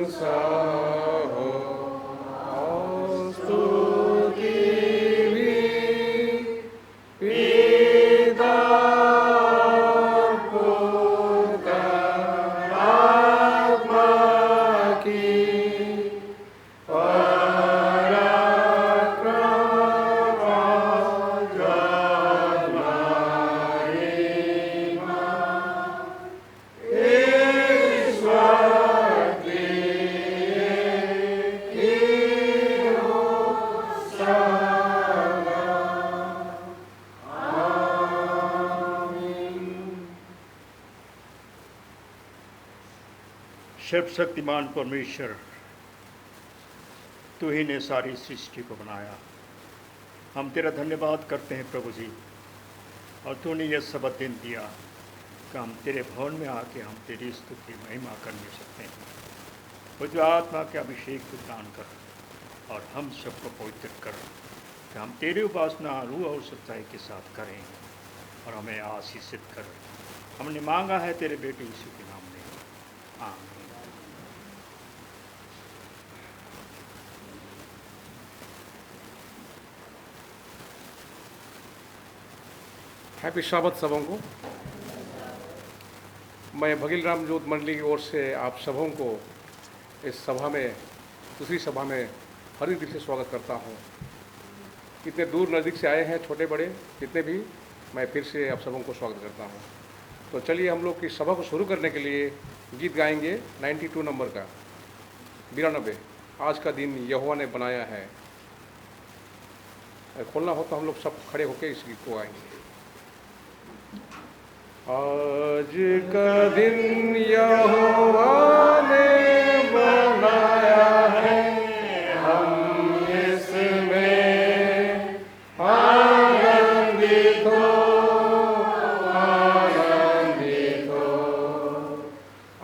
प्रशंसा हो और स्तुति भी पिता और पुत्र आत्मा की सर्वशक्तिमान परमेश्वर, तू ही ने सारी सृष्टि को बनाया। हम तेरा धन्यवाद करते हैं प्रभु जी, और तूने यह सबक दिन दिया कि हम तेरे भवन में आके हम तेरी स्तुति महिमा करने सकते हैं। वो जो आत्मा के अभिषेक को दान कर और हम सबको पवित्र कर कि हम तेरी उपासना रूह और सच्चाई के साथ करें और हमें आशीषित कर। हमने मांगा है तेरे बेटे यीशु के नाम में, आमीन। हैप्पी शाबत सबों को। मैं भगील राम जोत मंडली की ओर से आप सबों को इस सभा में, दूसरी सभा में हर दिल से स्वागत करता हूँ। इतने दूर नज़दीक से आए हैं, छोटे बड़े जितने भी, मैं फिर से आप सबों को स्वागत करता हूँ। तो चलिए हम लोग की सभा को शुरू करने के लिए गीत गाएंगे 92 नंबर का, 92। आज का दिन यहोवा ने बनाया है। खोलना हो तो हम लोग सब खड़े होकर इस गीत को गाएंगे। आज का दिन यहोवा ने बनाया है, हम इसमें आनंदित हो, आनंदित हो।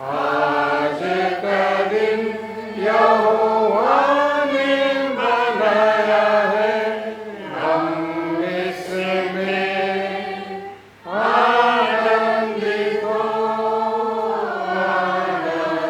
आज का दिन यहोवा ने बनाया है, हम इसमें आनंदित हो, आनंदित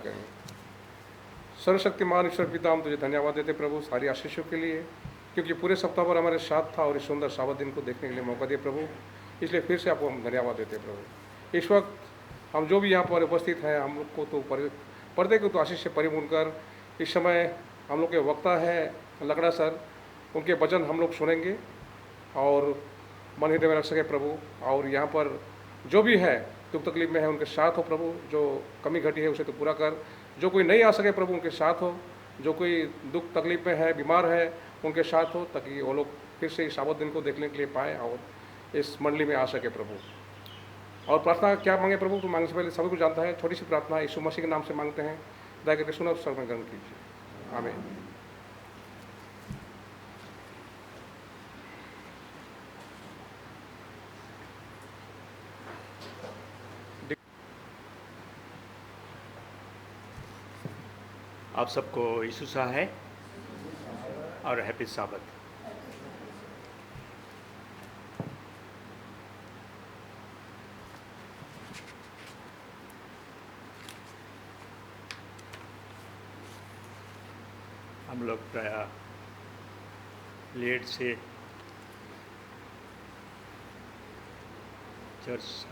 करें। सर्वशक्तिमान ईश्वर पिता, हम तुझे धन्यवाद देते प्रभु सारी आशीषों के लिए, क्योंकि पूरे सप्ताह भर हमारे साथ था और इस सुंदर सावत दिन को देखने के लिए मौका दिया प्रभु। इसलिए फिर से आपको हम धन्यवाद देते प्रभु। इस वक्त हम जो भी यहाँ पर उपस्थित हैं, हम लोग को तो पर्दे को तो आशीष से परिपूर्ण कर। इस समय हम लोग के वक्ता है लकड़ा सर, उनके वचन हम लोग सुनेंगे और मन हृदय में रख सके प्रभु। और यहाँ पर जो भी है दुख तकलीफ में है उनके साथ हो प्रभु, जो कमी घटी है उसे तो पूरा कर। जो कोई नहीं आ सके प्रभु उनके साथ हो, जो कोई दुख तकलीफ में है, बीमार है, उनके साथ हो, ताकि वो लोग फिर से इस सावत दिन को देखने के लिए पाए और इस मंडली में आ सके प्रभु। और प्रार्थना क्या मांगे प्रभु, तो मांगने से पहले सभी को जानता है। छोटी सी प्रार्थना यीशु मसीह के नाम से मांगते हैं, दया करके सुनो, सर्व में ग्रहण कीजिए। आमीन। आप सबको यीशु सा है और हैप्पी साबत। हम लोग प्राय लेट से चर्च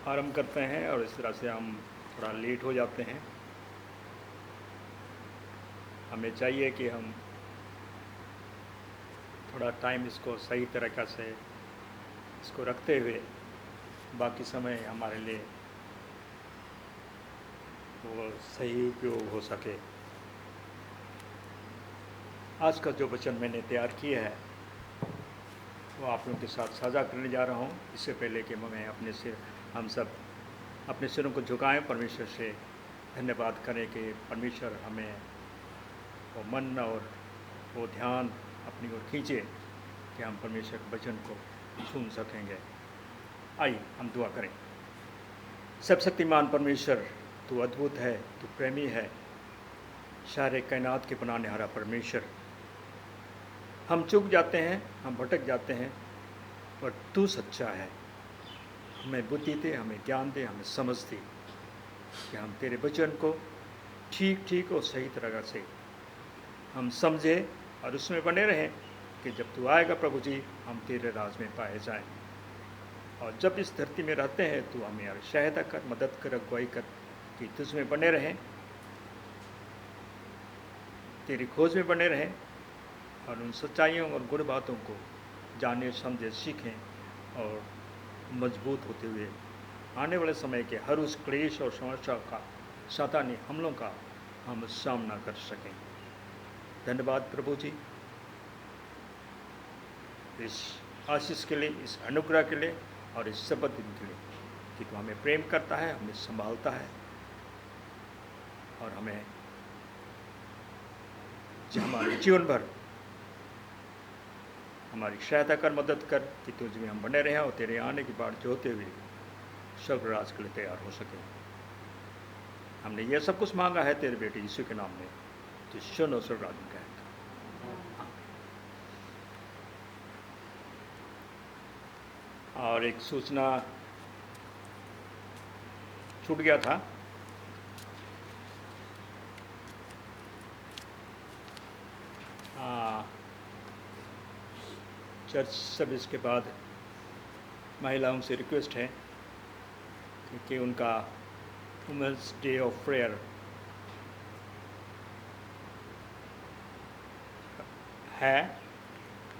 आरंभ करते हैं और इस तरह से हम थोड़ा लेट हो जाते हैं। हमें चाहिए कि हम थोड़ा टाइम इसको सही तरीक़ा से इसको रखते हुए बाकी समय हमारे लिए वो सही उपयोग हो सके। आज का जो वचन मैंने तैयार किया है वो आप लोगों के साथ साझा करने जा रहा हूँ। इससे पहले कि मैं हम सब अपने सिरों को झुकाएं, परमेश्वर से धन्यवाद करें कि परमेश्वर हमें वो मन और वो ध्यान अपनी ओर खींचे कि हम परमेश्वर के वचन को सुन सकेंगे। आइए हम दुआ करें। सब शक्तिमान परमेश्वर, तू अद्भुत है, तू प्रेमी है, सारे कायनात के बनाने हारा परमेश्वर। हम चूक जाते हैं, हम भटक जाते हैं, पर तू सच्चा है। हमें बुद्धि दे, हमें ज्ञान दे, हमें समझ दे कि हम तेरे वचन को ठीक ठीक और सही तरह से हम समझें और उसमें बने रहें कि जब तू आएगा प्रभु जी हम तेरे राज में पाए जाएं। और जब इस धरती में रहते हैं तू हमें सहायता कर, मदद कर, अगुवाई कर कि तुझमें बने रहें, तेरी खोज में बने रहें और उन सच्चाइयों और गुण बातों को जाने, समझे, सीखें और मजबूत होते हुए आने वाले समय के हर उस क्लेश और समस्या का, शैतानी हमलों का हम सामना कर सकें। धन्यवाद प्रभु जी इस आशीष के लिए, इस अनुग्रह के लिए और इस शपथ दिन के लिए कि तू हमें प्रेम करता है, हमें संभालता है और हमें हमारे जीवन भर हमारी सहायता कर, मदद कर कि तुझ में हम बने रहें और तेरे आने की बाट जोते हुए स्वर्गराज के लिए तैयार हो सके। हमने यह सब कुछ मांगा है तेरे बेटे यीशु के नाम में, तो सुनो स्वर्गराज में कहेगा। और एक सूचना छूट गया था। चर्च सर्विस के बाद महिलाओं से रिक्वेस्ट है कि उनका वुमेंस डे ऑफ प्रेयर है,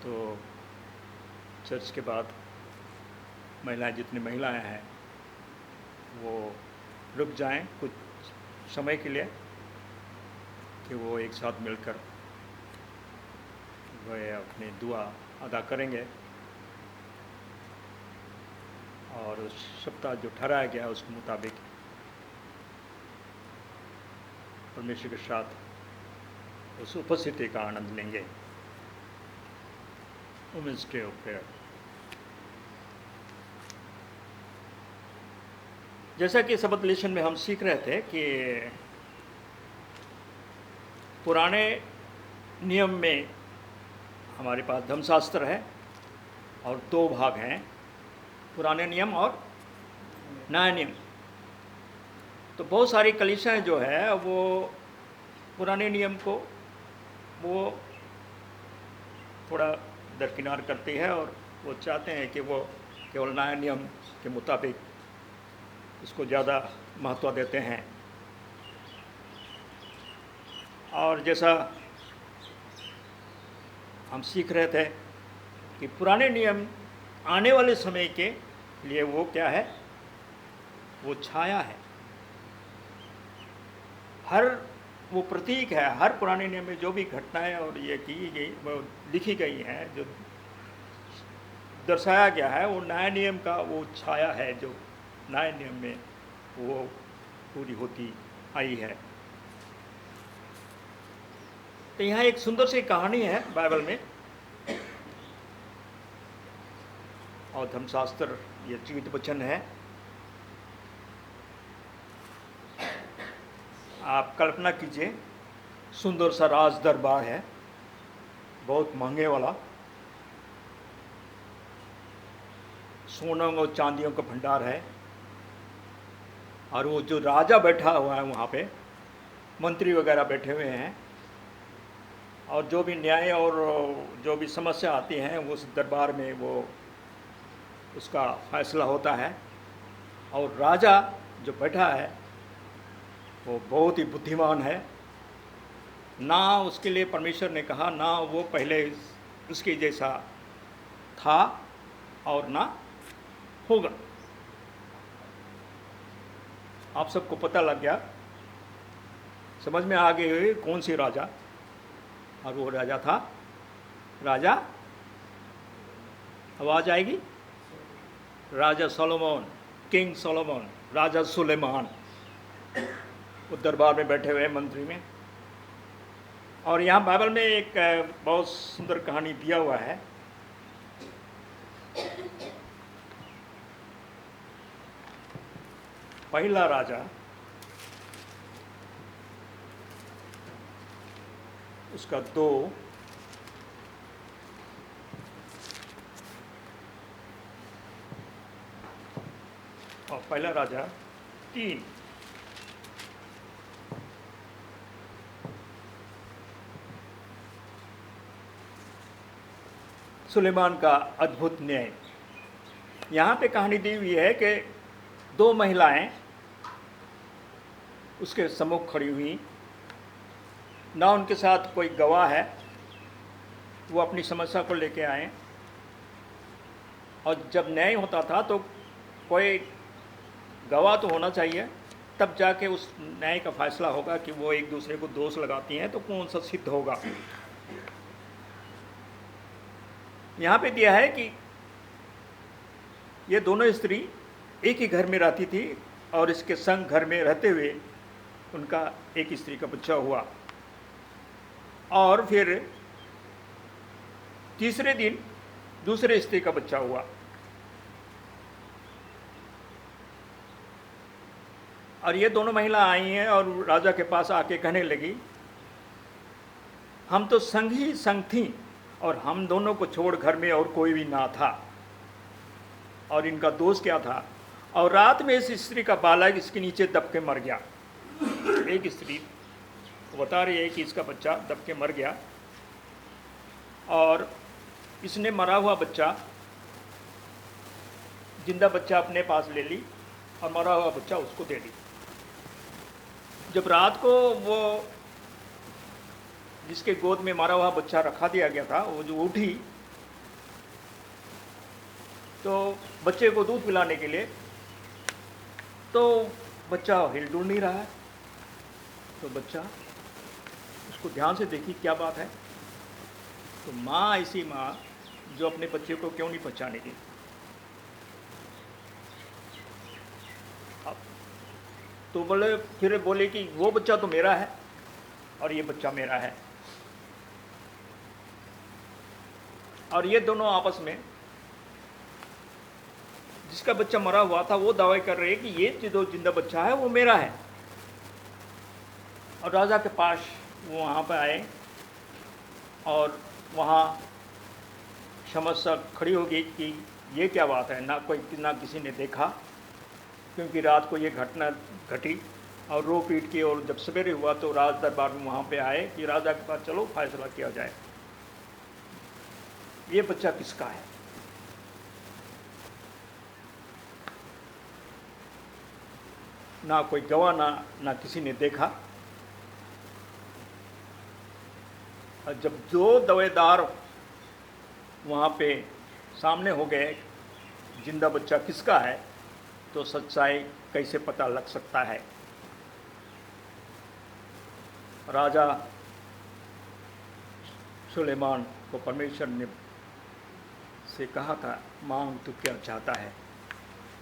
तो चर्च के बाद महिलाएं, जितनी महिलाएं हैं वो रुक जाएं कुछ समय के लिए कि वो एक साथ मिलकर वह अपनी दुआ अदा करेंगे और उस सप्ताह जो ठहराया गया उसके मुताबिक परमेश्वर के साथ उस उपस्थिति का आनंद लेंगे। Women's day of prayer. जैसा कि शब्द लेशन में हम सीख रहे थे कि पुराने नियम में हमारे पास धर्मशास्त्र है और दो भाग हैं, पुराने नियम और नया नियम। तो बहुत सारी कलीसियाएं जो है वो पुराने नियम को वो थोड़ा दरकिनार करती है और वो चाहते हैं कि वो केवल नया नियम के मुताबिक इसको ज़्यादा महत्व देते हैं। और जैसा हम सीख रहे थे कि पुराने नियम आने वाले समय के लिए वो क्या है, वो छाया है, हर वो प्रतीक है। हर पुराने नियम में जो भी घटनाएं और ये की गई वो लिखी गई हैं, जो दर्शाया गया है, वो नए नियम का वो छाया है जो नए नियम में वो पूरी होती आई है। तो यहाँ एक सुंदर सी कहानी है बाइबल में, और धर्मशास्त्र ये जीवित वचन है। आप कल्पना कीजिए, सुंदर सा राज दरबार है, बहुत महंगे वाला, सोनों और चांदियों का भंडार है, और वो जो राजा बैठा हुआ है वहाँ पे, मंत्री वगैरह बैठे हुए हैं, और जो भी न्याय और जो भी समस्या आती हैं उस दरबार में वो उसका फैसला होता है। और राजा जो बैठा है वो बहुत ही बुद्धिमान है, ना उसके लिए परमेश्वर ने कहा, ना वो पहले उसके जैसा था और ना होगा। आप सबको पता लग गया, समझ में आ गई कौन सी राजा, और वो राजा था राजा, आवाज आएगी, राजा सोलोमन, किंग सोलोमन, राजा सुलेमान, वो दरबार में बैठे हुए मंत्री में। और यहाँ बाइबल में एक बहुत सुंदर कहानी दिया हुआ है। पहला राजा, उसका 2, और पहला राजा 3। सुलेमान का अद्भुत न्याय। यहाँ पे कहानी दी हुई है कि 2 महिलाएं उसके सम्मुख खड़ी हुई, ना उनके साथ कोई गवाह है, वो अपनी समस्या को लेके आए, और जब न्याय होता था तो कोई गवाह तो होना चाहिए, तब जाके उस न्याय का फैसला होगा कि वो एक दूसरे को दोष लगाती हैं तो कौन सा सिद्ध होगा। यहाँ पे दिया है कि ये दोनों स्त्री एक ही घर में रहती थी, और इसके संग घर में रहते हुए उनका एक स्त्री का बच्चा हुआ, और फिर तीसरे दिन दूसरे स्त्री का बच्चा हुआ। और ये दोनों महिला आई हैं और राजा के पास आके कहने लगी, हम तो संग ही संग थी, और हम दोनों को छोड़ घर में और कोई भी ना था, और इनका दोष क्या था। और रात में इस स्त्री का बालक इसके नीचे दब के मर गया। एक स्त्री बता रही है कि इसका बच्चा दब के मर गया, और इसने मरा हुआ बच्चा, जिंदा बच्चा अपने पास ले ली, और मरा हुआ बच्चा उसको दे दी। जब रात को वो जिसके गोद में मरा हुआ बच्चा रखा दिया गया था, वो जो उठी तो बच्चे को दूध पिलाने के लिए, तो बच्चा हिलडुल नहीं रहा है। तो बच्चा उसको ध्यान से देखी, क्या बात है। तो माँ, ऐसी माँ जो अपने बच्चे को क्यों नहीं पहचानेगी। तो फिर बोले कि वो बच्चा तो मेरा है और ये बच्चा मेरा है। और ये दोनों आपस में, जिसका बच्चा मरा हुआ था वो दावे कर रहे हैं कि ये जो जिंदा बच्चा है वो मेरा है। और राजा के पास वो वहाँ पर आए, और वहाँ समस्या खड़ी हो गई कि ये क्या बात है, ना किसी ने देखा, क्योंकि रात को ये घटना घटी और रो पीट के, और जब सवेरे हुआ तो राज दरबार में वहाँ पे आए कि राजा के पास चलो फैसला किया जाए, ये बच्चा किसका है। ना कोई गवाह, ना किसी ने देखा। और जब दो दवेदार वहाँ पे सामने हो गए, जिंदा बच्चा किसका है, तो सच्चाई कैसे पता लग सकता है। राजा सुलेमान को परमेश्वर ने से कहा था, मांग तू क्या चाहता है,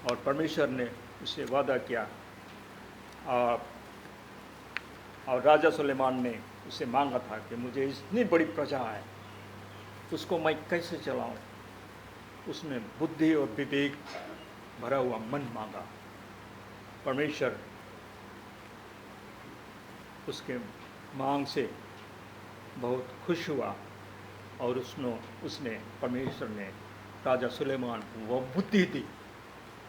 और परमेश्वर ने उसे वादा किया। और राजा सुलेमान ने उसे मांगा था कि मुझे इतनी बड़ी प्रजा है, उसको मैं कैसे चलाऊं। उसने बुद्धि और विवेक भरा हुआ मन मांगा। परमेश्वर उसके मांग से बहुत खुश हुआ, और उसने परमेश्वर ने राजा सुलेमान को वो बुद्धि दी,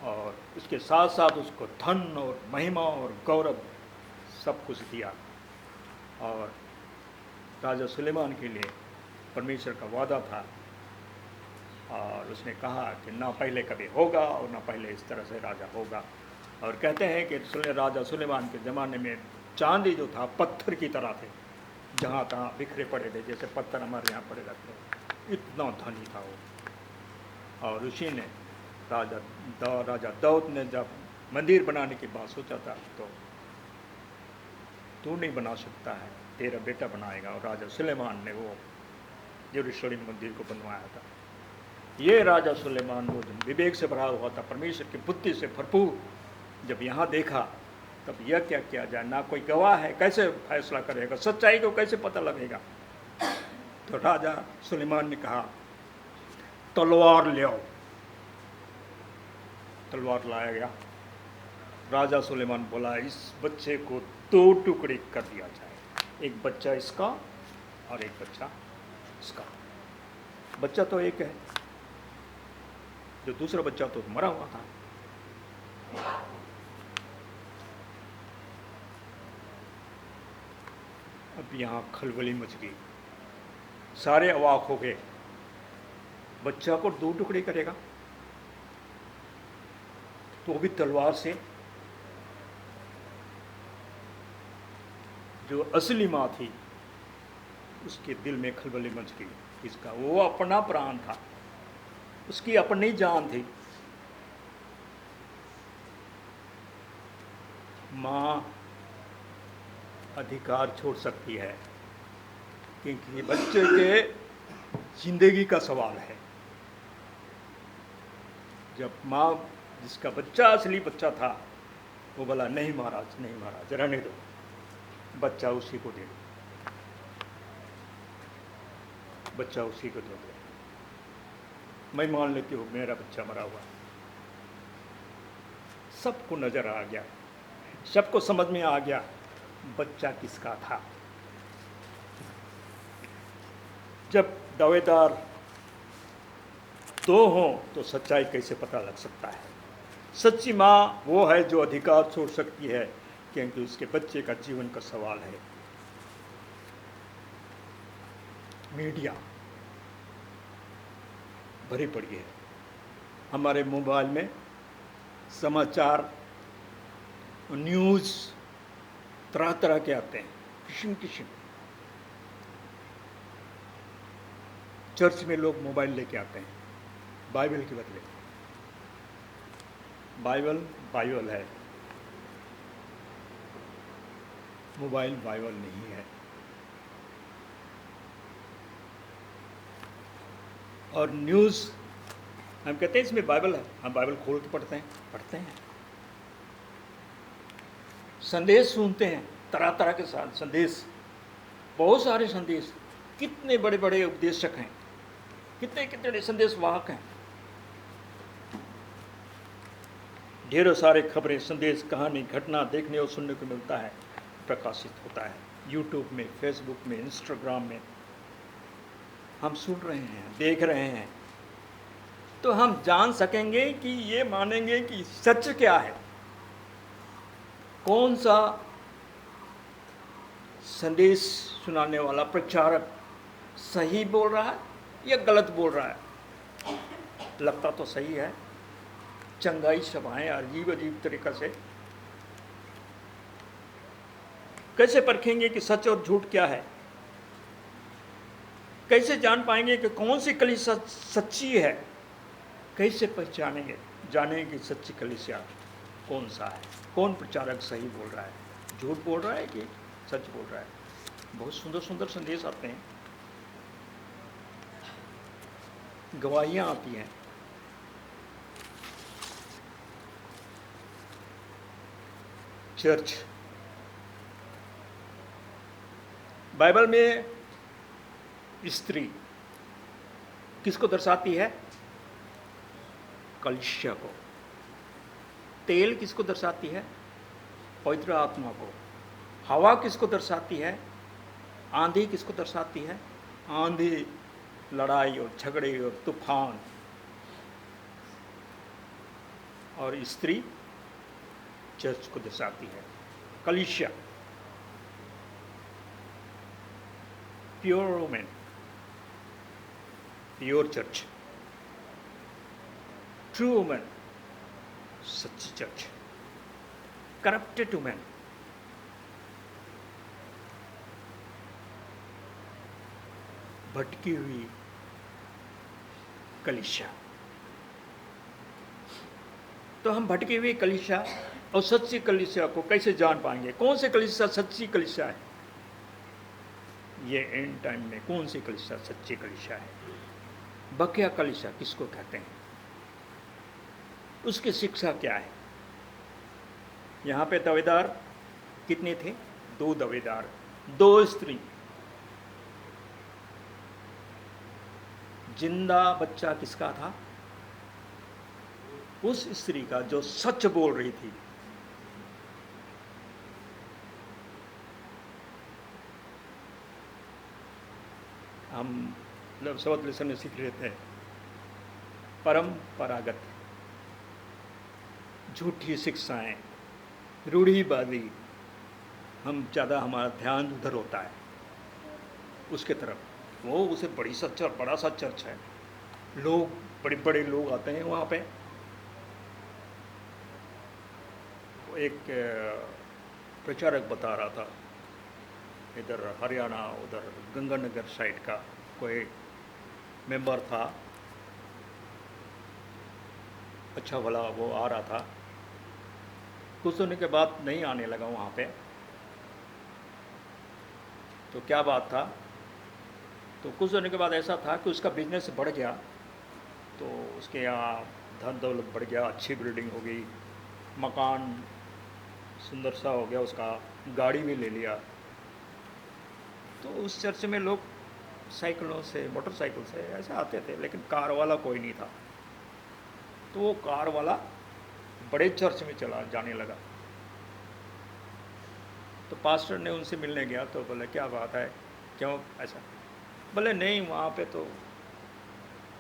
और उसके साथ साथ उसको धन और महिमा और गौरव सब कुछ दिया। और राजा सुलेमान के लिए परमेश्वर का वादा था, और उसने कहा कि ना पहले कभी होगा और ना पहले इस तरह से राजा होगा। और कहते हैं कि राजा सुलेमान के ज़माने में चांदी जो था पत्थर की तरह थे, जहाँ तहाँ बिखरे पड़े थे, जैसे पत्थर हमारे यहाँ पड़े रहते हैं, इतना धनी था वो। और उसी ने राजा दाऊद ने जब मंदिर बनाने की बात सोचा था, तो तू नहीं बना सकता है, तेरा बेटा बनाएगा। और राजा सुलेमान ने वो यरूशलेम मंदिर को बनवाया था। ये राजा सुलेमान वो विवेक से भरा हुआ था, परमेश्वर की बुद्धि से भरपूर, जब यहाँ देखा तब यह क्या किया जाए, ना कोई गवाह है, कैसे फैसला करेगा, सच्चाई को कैसे पता लगेगा। तो राजा सुलेमान ने कहा, तलवार ले आओ। तलवार लाया गया। राजा सुलेमान बोला, इस बच्चे को 2 टुकड़े कर दिया जाए, एक बच्चा इसका और एक बच्चा इसका। बच्चा तो एक है, जो दूसरा बच्चा तो मरा हुआ था। अब यहाँ खलबली मच गई, सारे अवाक हो गए। बच्चा को 2 टुकड़े करेगा, तो भी तलवार से। जो असली माँ थी उसके दिल में खलबली मच गई। इसका वो अपना प्राण था, उसकी अपनी जान थी। माँ अधिकार छोड़ सकती है, क्योंकि बच्चे के जिंदगी का सवाल है। जब माँ, जिसका बच्चा असली बच्चा था, वो बोला, नहीं महाराज, नहीं महाराज, रहने दो, बच्चा उसी को दे दो, बच्चा उसी को दे दो, मैं मान लेती हूँ मेरा बच्चा मरा हुआ। सबको नजर आ गया, सबको समझ में आ गया बच्चा किसका था। जब दावेदार 2 हों तो सच्चाई कैसे पता लग सकता है। सच्ची माँ वो है जो अधिकार छोड़ सकती है, क्योंकि उसके बच्चे का जीवन का सवाल है। मीडिया भरी पड़ी है, हमारे मोबाइल में समाचार, न्यूज़ तरह तरह के आते हैं, किस्म किस्म। चर्च में लोग मोबाइल लेके आते हैं बाइबल के बदले। बाइबल है, मोबाइल बाइबल नहीं है। और न्यूज़ हम कहते हैं इसमें बाइबल है, हम बाइबल खोल के पढ़ते हैं। संदेश सुनते हैं, तरह तरह के संदेश, बहुत सारे संदेश। कितने बड़े बड़े उपदेशक हैं, कितने कितने संदेश वाहक हैं। ढेरों सारे खबरें, संदेश, कहानी, घटना देखने और सुनने को मिलता है, प्रकाशित होता है यूट्यूब में, फेसबुक में, इंस्टाग्राम में। हम सुन रहे हैं, देख रहे हैं, तो हम जान सकेंगे कि ये मानेंगे कि सच क्या है, कौन सा संदेश सुनाने वाला प्रचारक सही बोल रहा है या गलत बोल रहा है। लगता तो सही है, चंगाई सभाएं अजीब अजीब तरीक़ा से। कैसे परखेंगे कि सच और झूठ क्या है? कैसे जान पाएंगे कि कौन सी कलीसिया सच्ची है? कैसे पहचानेंगे, जानेंगे कि सच्ची कलीसिया कौन सा है, कौन प्रचारक सही बोल रहा है, झूठ बोल रहा है कि सच बोल रहा है? बहुत सुंदर सुंदर संदेश आते हैं, गवाहियाँ आती हैं। चर्च बाइबल में स्त्री किसको दर्शाती है? कलीसिया को। तेल किसको दर्शाती है? पवित्र आत्मा को। हवा किसको दर्शाती है? आंधी किसको दर्शाती है? आंधी, लड़ाई और झगड़े और तूफान। और स्त्री चर्च को दर्शाती है, कलीसिया। Pure women, pure church. True women, सच्ची चर्च। करप्टेड वुमेन, भटकी हुई कलीसिया। तो हम भटकी हुई कलीसिया और सच्ची कलीसिया को कैसे जान पाएंगे? कौन सी कलीसिया सच्ची कलीसिया है? ये एंड टाइम में कौन सी कलीसिया सच्ची कलीसिया है? बकिया कलीसिया किसको कहते हैं? उसकी शिक्षा क्या है? यहाँ पे दावेदार कितने थे? 2 दावेदार, 2 स्त्री। जिंदा बच्चा किसका था? उस स्त्री का जो सच बोल रही थी। हम शब्द लेसन में सीख रहे थे, परंपरागत झूठी शिक्षाएं, रूढ़िवादी, हम ज़्यादा हमारा ध्यान उधर होता है उसके तरफ। वो उसे बड़ा सा चर्च है, लोग बड़े बड़े लोग आते हैं वहाँ पे। एक प्रचारक बता रहा था, इधर हरियाणा उधर गंगानगर साइड का कोई मेंबर था, अच्छा भला वो आ रहा था। कुछ समय के बाद नहीं आने लगा वहाँ पे। तो क्या बात था? तो कुछ समय के बाद ऐसा था कि उसका बिजनेस बढ़ गया, तो उसके यहाँ धन दौलत बढ़ गया, अच्छी बिल्डिंग हो गई, मकान सुंदर सा हो गया उसका, गाड़ी भी ले लिया। तो उस चर्च में लोग साइकिलों से, मोटरसाइकिल से ऐसे आते थे, लेकिन कार वाला कोई नहीं था। तो वो कार वाला बड़े चर्च में चला जाने लगा। तो पास्टर ने उनसे मिलने गया, तो बोले क्या बात है, क्यों ऐसा? बोले नहीं, वहाँ पे तो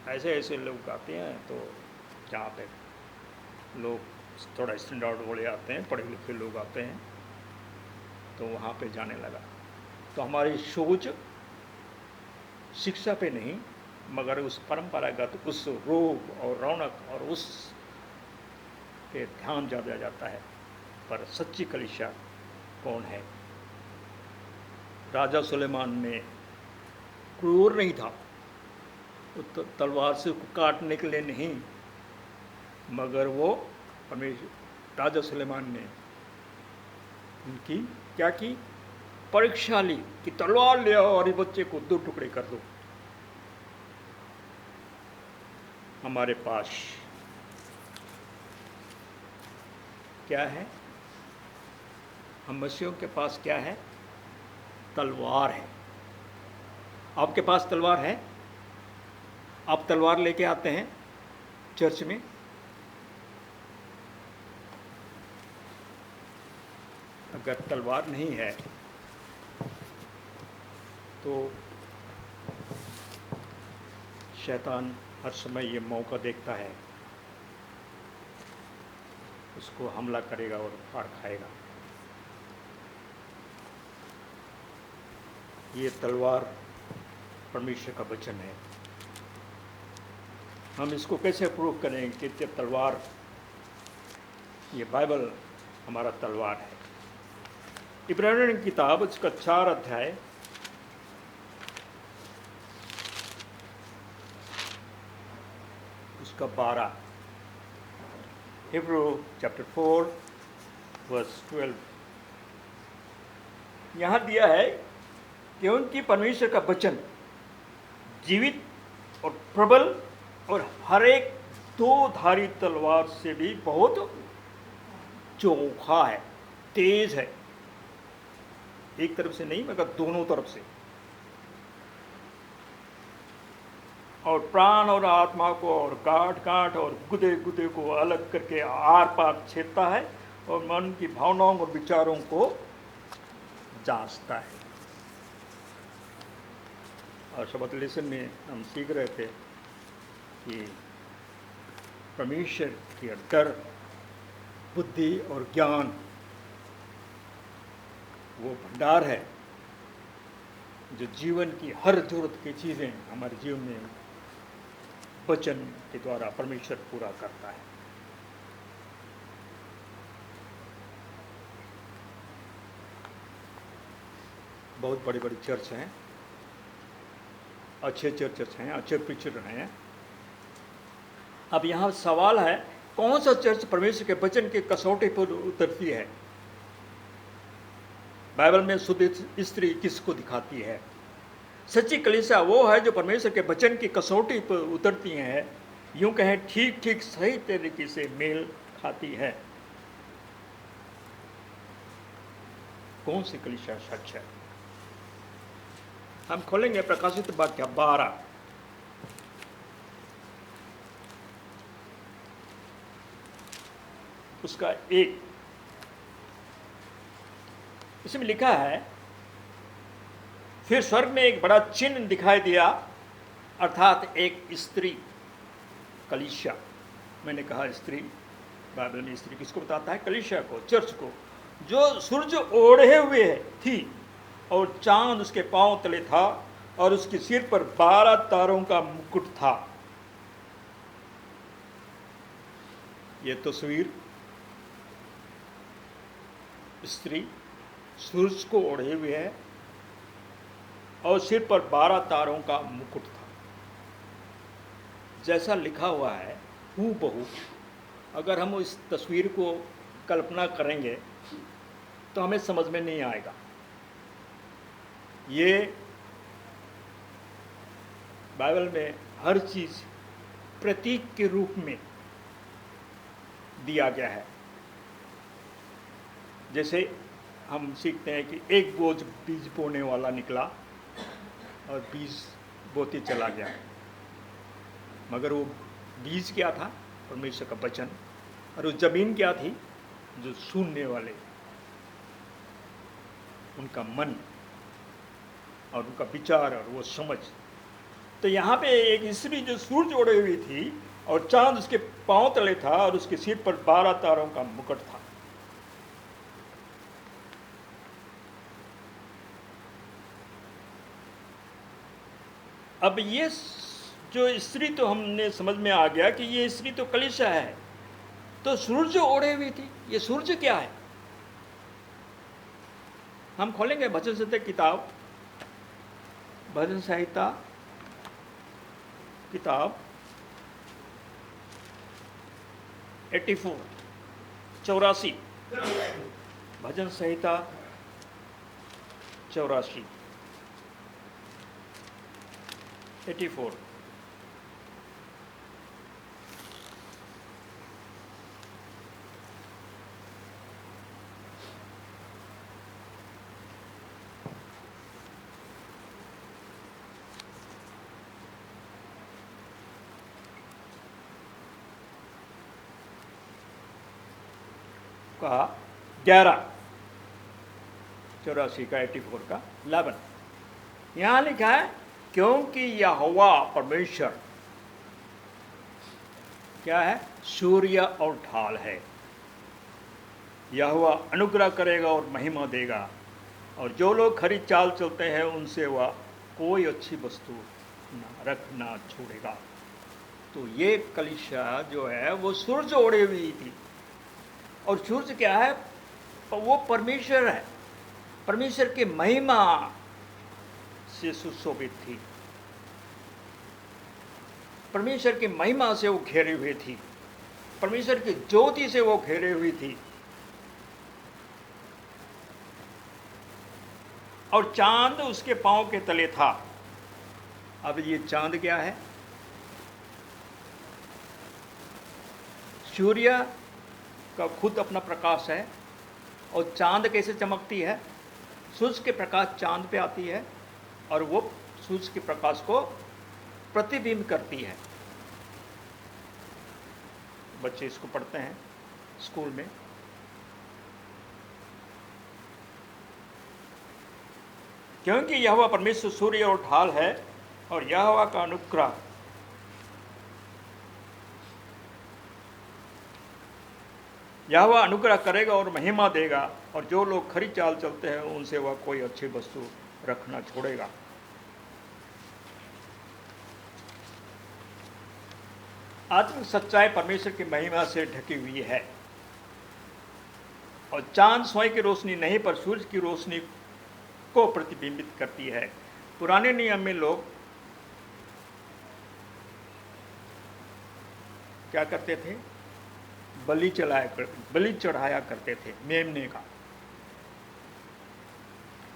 ऐसे ऐसे लोग आते हैं, तो जहाँ पे लोग थोड़ा स्टैंडर्ड वाले आते हैं, पढ़े लिखे लोग आते हैं, तो वहाँ पे जाने लगा। तो हमारी सोच शिक्षा पे नहीं, मगर उस परंपरागत, उस रूप और रौनक और उस पे ध्यान ज़्यादा जाता है। पर सच्ची कलीसिया कौन है? राजा सुलेमान में क्रूर नहीं था, वो तलवार से काटने के लिए नहीं, मगर वो परमेश्वर राजा सुलेमान ने उनकी क्या की? परीक्षा ली कि तलवार ले आओ और इस बच्चे को 2 टुकड़े कर दो। हमारे पास क्या है? हम मसीहों के पास क्या है? तलवार है। आपके पास तलवार है? आप तलवार लेके आते हैं चर्च में? अगर तलवार नहीं है तो शैतान हर समय ये मौका देखता है, उसको हमला करेगा और फाड़ खाएगा। ये तलवार परमेश्वर का वचन है। हम इसको कैसे प्रूव करें कि ये तलवार, ये बाइबल हमारा तलवार है। इब्रानियों की किताब उसका 4 अध्याय उसका 12, हिब्रू चैप्टर 4 वर्स 12, यहाँ दिया है कि उनकी परमेश्वर का वचन जीवित और प्रबल और हर एक 2 धारी तलवार से भी बहुत चोखा है, तेज है। एक तरफ से नहीं मगर दोनों तरफ से, और प्राण और आत्मा को और गांठ गांठ और गुदे गुदे को अलग करके आर पार छेदता है और मन की भावनाओं और विचारों को जांचता है। और शब्द लेसन में हम सीख रहे थे कि परमेश्वर की डर, बुद्धि और ज्ञान वो भंडार है जो जीवन की हर जरूरत की चीज़ें हमारे जीवन में वचन के द्वारा परमेश्वर पूरा करता है। बहुत बड़ी बड़ी चर्च हैं, अच्छे चर्चेस हैं, अच्छे पिक्चर हैं। अब यहाँ सवाल है, कौन सा चर्च परमेश्वर के वचन के कसौटी पर उतरती है? बाइबल में शुद्ध स्त्री किसको दिखाती है? सच्ची कलीसिया वो है जो परमेश्वर के वचन की कसौटी पर उतरती है, यूं कहें ठीक ठीक सही तरीके से मेल खाती है। कौन सी कलीसिया सच है? हम खोलेंगे प्रकाशित वाक्य 12, उसका 1। इसमें लिखा है, फिर स्वर्ग में एक बड़ा चिन्ह दिखाई दिया, अर्थात एक स्त्री, कलीसिया। मैंने कहा स्त्री, बाइबल में स्त्री किसको बताता है? कलीसिया को, चर्च को, जो सूरज ओढ़े हुए थी और चांद उसके पांव तले था और उसके सिर पर 12 तारों का मुकुट था। यह तस्वीर स्त्री सूरज को ओढ़े हुए है और सिर पर 12 तारों का मुकुट था। जैसा लिखा हुआ है हूबहू अगर हम इस तस्वीर को कल्पना करेंगे तो हमें समझ में नहीं आएगा। ये बाइबल में हर चीज़ प्रतीक के रूप में दिया गया है। जैसे हम सीखते हैं कि एक बोझ बीज बोने वाला निकला और बीज बोते चला गया, मगर वो बीज क्या था? परमेश्वर का वचन। और वो जमीन क्या थी? जो सुनने वाले, उनका मन और उनका विचार और वो समझ। तो यहाँ पे एक स्त्री जो सूरज ओढ़े हुई थी और चांद उसके पांव तले था और उसके सिर पर 12 तारों का मुकुट था। अब ये जो स्त्री तो हमने समझ में आ गया कि ये स्त्री तो कलीसिया है। तो सूरज ओढ़े हुई थी, ये सूरज क्या है? हम खोलेंगे भजन संहिता किताब, भजन संहिता किताब 84 भजन संहिता 84 84। का 11 84 का 84 का 11 यहाँ लिखा है, क्योंकि यहोवा परमेश्वर क्या है? सूर्य और ढाल है। यहोवा अनुग्रह करेगा और महिमा देगा, और जो लोग खरी चाल चलते हैं उनसे वह कोई अच्छी वस्तु ना रखना छोड़ेगा। तो ये कलीसिया जो है वो सूरज ओढ़े हुई थी, और सूरज क्या है? वो परमेश्वर है, परमेश्वर की महिमा से सुशोभित थी, परमेश्वर की महिमा से वो घेरे हुए थी, परमेश्वर की ज्योति से वो घेरे हुई थी। और चांद उसके पांव के तले था। अब ये चांद क्या है? सूर्य का खुद अपना प्रकाश है, और चांद कैसे चमकती है? सूरज के प्रकाश चांद पे आती है और वो सूरज के प्रकाश को प्रतिबिंब करती है। बच्चे इसको पढ़ते हैं स्कूल में। क्योंकि यहोवा परमेश्वर सूर्य और ढाल है, और यहोवा का अनुग्रह यहोवा अनुग्रह करेगा और महिमा देगा, और जो लोग खरी चाल चलते हैं उनसे वह कोई अच्छी वस्तु रखना छोड़ेगा। आत्मिक सच्चाई परमेश्वर की महिमा से ढकी हुई है, और चांद स्वयं की रोशनी नहीं पर सूरज की रोशनी को प्रतिबिंबित करती है। पुराने नियम में लोग क्या करते थे? बलि चढ़ाया करते थे मेमने का।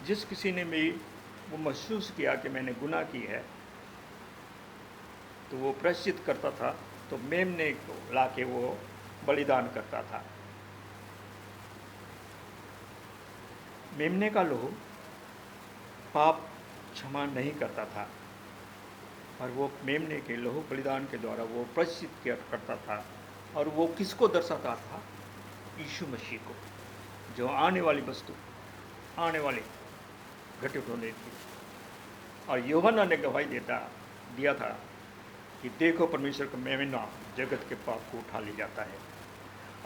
जिस किसी ने भी वो महसूस किया कि मैंने गुनाह की है, तो वो प्रायश्चित करता था, तो मेमने को लाके वो बलिदान करता था। मेमने का लोह पाप क्षमा नहीं करता था, और वो मेमने के लहू बलिदान के द्वारा वो प्रायश्चित किया करता था। और वो किसको दर्शाता था? यीशु मसीह को, जो आने वाली वस्तु, आने वाले घटित होने थी। और यूहन्ना ने गवाही दिया था कि देखो परमेश्वर का मेमना जगत के पाप को उठा ले जाता है।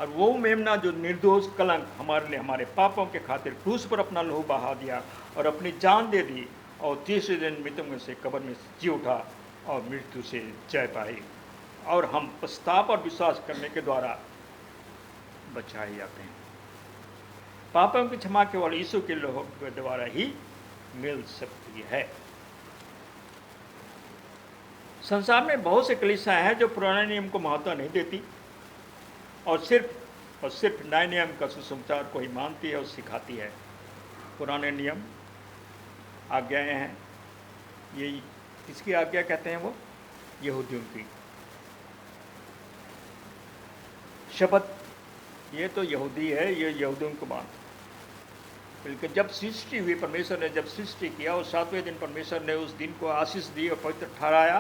और वो मेमना जो निर्दोष कलंक हमारे लिए, हमारे पापों के खातिर क्रूस पर अपना लहू बहा दिया और अपनी जान दे दी, और तीसरे दिन मृतों में से कब्र में जी उठा और मृत्यु से जय पाई, और हम पश्चाताप और विश्वास करने के द्वारा बचाए जाते हैं। पापों की क्षमा केवल यीशु के लहू के द्वारा ही मिल सकती है। संसार में बहुत से कलीसियाएं हैं जो पुराने नियम को महत्व नहीं देती, और सिर्फ नए नियम का सुसमाचार को ही मानती है और सिखाती है। पुराने नियम आज्ञाएं हैं, ये किसकी आज्ञा कहते हैं? वो यहूदियों की। शपथ, ये तो यहूदी है, ये यहूदियों को मानते। बल्कि जब सृष्टि हुई, परमेश्वर ने जब सृष्टि किया और 7वें दिन परमेश्वर ने उस दिन को आशीष दी और पवित्र ठहराया,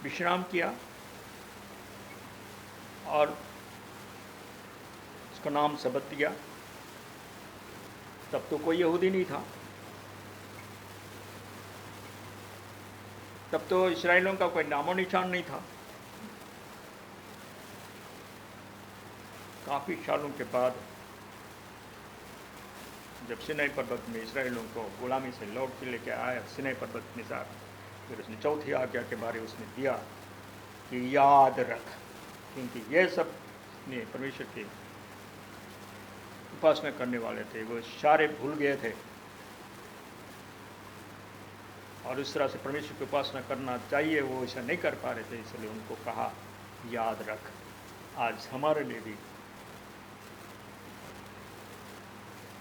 विश्राम किया, और उसका नाम सबत दिया। तब तो कोई यहूदी नहीं था, तब तो इस्राएलियों का कोई नामो निशान नहीं था। काफ़ी सालों के बाद जब सिनाई पर्वत में इस्राएलियों को गुलामी से लौट के लेके आया सिनाई पर्वत में साथ, फिर उसने चौथी आज्ञा के बारे उसने दिया कि याद रख, क्योंकि ये सब ने परमेश्वर की उपासना करने वाले थे, वो सारे भूल गए थे, और इस तरह से परमेश्वर की उपासना करना चाहिए वो ऐसा नहीं कर पा रहे थे। इसलिए उनको कहा याद रख। आज हमारे लिए भी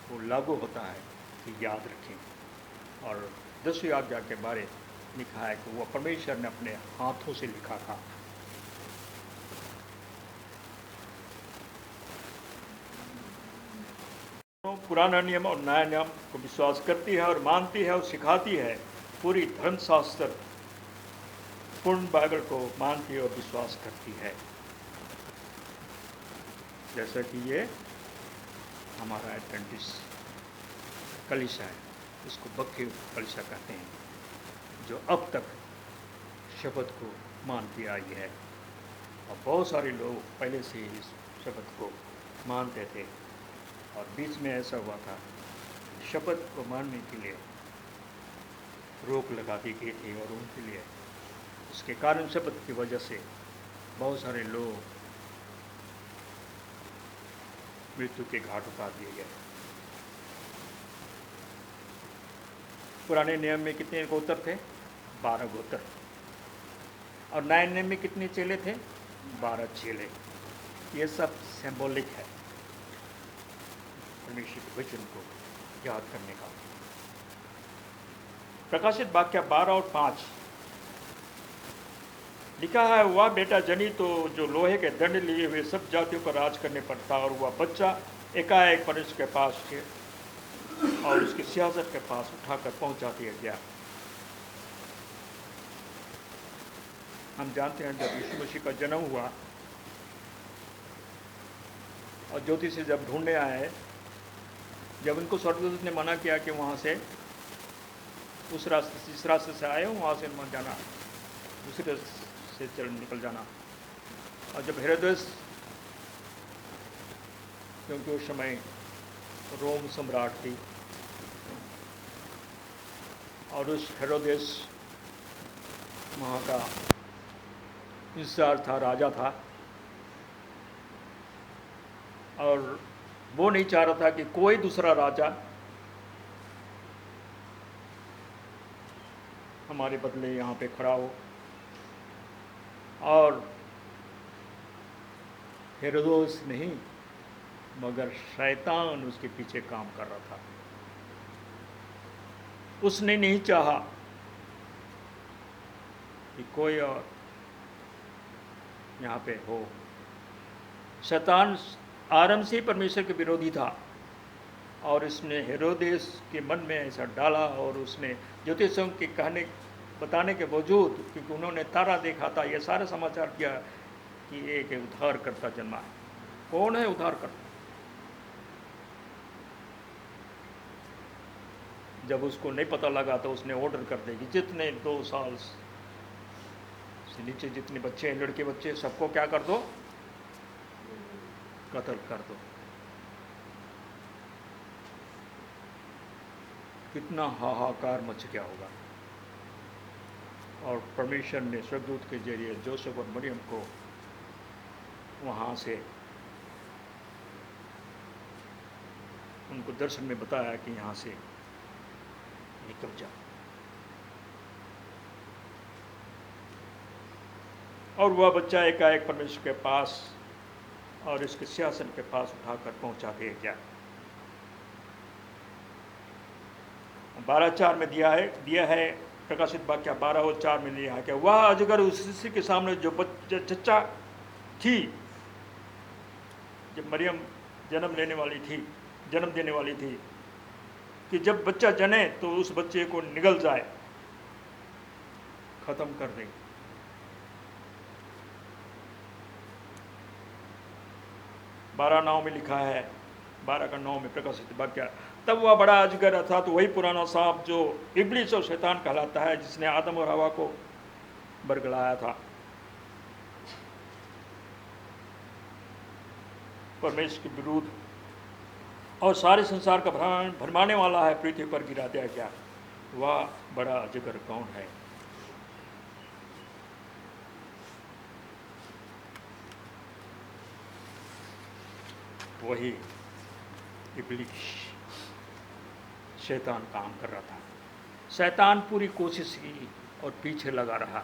वो लागू होता है कि याद रखें। और 10वीं आज्ञा के बारे लिखा है कि वो परमेश्वर ने अपने हाथों से लिखा था। पुराना नियम और नया नियम को विश्वास करती है और मानती है और सिखाती है। पूरी धर्मशास्त्र, पूर्ण बाइबल को मानती है और विश्वास करती है। जैसा कि ये हमारा एडवेंटिस्ट कलीसिया है, इसको बक्की कलीसिया कहते हैं, जो अब तक शब्द को मानती आई है। और बहुत सारे लोग पहले से ही इस शब्द को मानते थे, और बीच में ऐसा हुआ था शपथ को मानने के लिए रोक लगा दी गई थी और उनके लिए उसके कारण शपथ की वजह से बहुत सारे लोग मृत्यु के घाट उतार दिए गए। पुराने नियम में कितने गोत्र थे? 12 गोत्र। और नए नियम में कितने चेले थे? 12 चेले। ये सब सिंबॉलिक है परमेश्वर के वचन को याद करने का। प्रकाशित वाक्य 12 और 5 लिखा है, वह बेटा जनी तो जो लोहे के दंड लिए हुए सब जातियों पर राज करने पर था, और वह बच्चा एकाएक परमेश्वर के पास और उसके सियासत के पास उठाकर पहुंचा दिया गया। हम जानते हैं जब यीशु मसीह का जन्म हुआ और ज्योति से जब ढूंढने आए, जब उनको स्वर्गदूत ने मना किया कि वहाँ से उस रास्ते जिस रास्ते से आए हो वहाँ से मत जाना, दूसरे से निकल जाना। और जब हेरोदेस, क्योंकि उस समय रोम सम्राट थी और उस हेरोदेस वहाँ का इंतजार था, राजा था, और वो नहीं चाह रहा था कि कोई दूसरा राजा हमारे बदले यहाँ पे खड़ा हो। और हेरोदेस नहीं मगर शैतान उसके पीछे काम कर रहा था। उसने नहीं चाहा कि कोई और यहाँ पे हो। शैतान आरंभ से ही परमेश्वर के विरोधी था और इसने हेरोदेस के मन में ऐसा डाला, और उसने ज्योतिषों के कहने बताने के बावजूद, क्योंकि उन्होंने तारा देखा था, ये सारे समाचार किया कि एक उद्धारकर्ता जन्मा है। कौन है उद्धारकर्ता? जब उसको नहीं पता लगा तो उसने ऑर्डर कर दी कि जितने 2 साल से नीचे जितने बच्चे हैं, लड़के बच्चे, सबको क्या कर दो? कत्ल कर दो। कितना हाहाकार मच गया होगा। और परमेश्वर ने स्वर्गदूत के जरिए जोसेफ और मरियम को वहाँ से उनको दर्शन में बताया कि यहाँ से निकल जा। और वह बच्चा एकाएक परमेश्वर के पास और इसके सिंहासन के पास उठाकर पहुंचा दिया गया। 12:4 में दिया है प्रकाशित वाक्य 12 और 4 में लिया है कि वह अजगर उस शिशु के सामने जो चच्चा थी, जब मरियम जन्म देने वाली थी, कि जब बच्चा जने तो उस बच्चे को निगल जाए, खत्म कर दे। बारह 9 में लिखा है, 12:9 में प्रकाशित वाक्य, तब वह बड़ा अजगर अर्थात वही पुराना सांप जो इब्लिस और शैतान कहलाता है, जिसने आदम और हवा को बरगलाया था, परमेश्वर के विरुद्ध और सारे संसार का भरमाने वाला है, पृथ्वी पर गिरा दिया गया। वह बड़ा अजगर कौन है? वही इब्लिस, शैतान काम कर रहा था। शैतान पूरी कोशिश की और पीछे लगा रहा।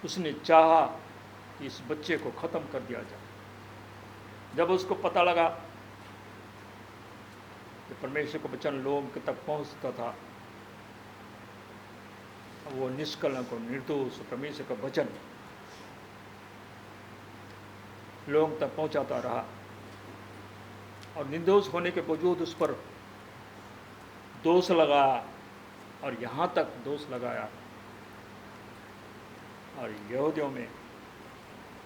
उसने चाहा कि इस बच्चे को ख़त्म कर दिया जाए। जब उसको पता लगा कि परमेश्वर का वचन लोग तक पहुंचता था, वो निष्कलंक और निर्दोष परमेश्वर का वचन लोग तक पहुंचाता रहा, और निर्दोष होने के बावजूद उस पर दोष लगाया, और यहाँ तक दोष लगाया। और यहूदियों में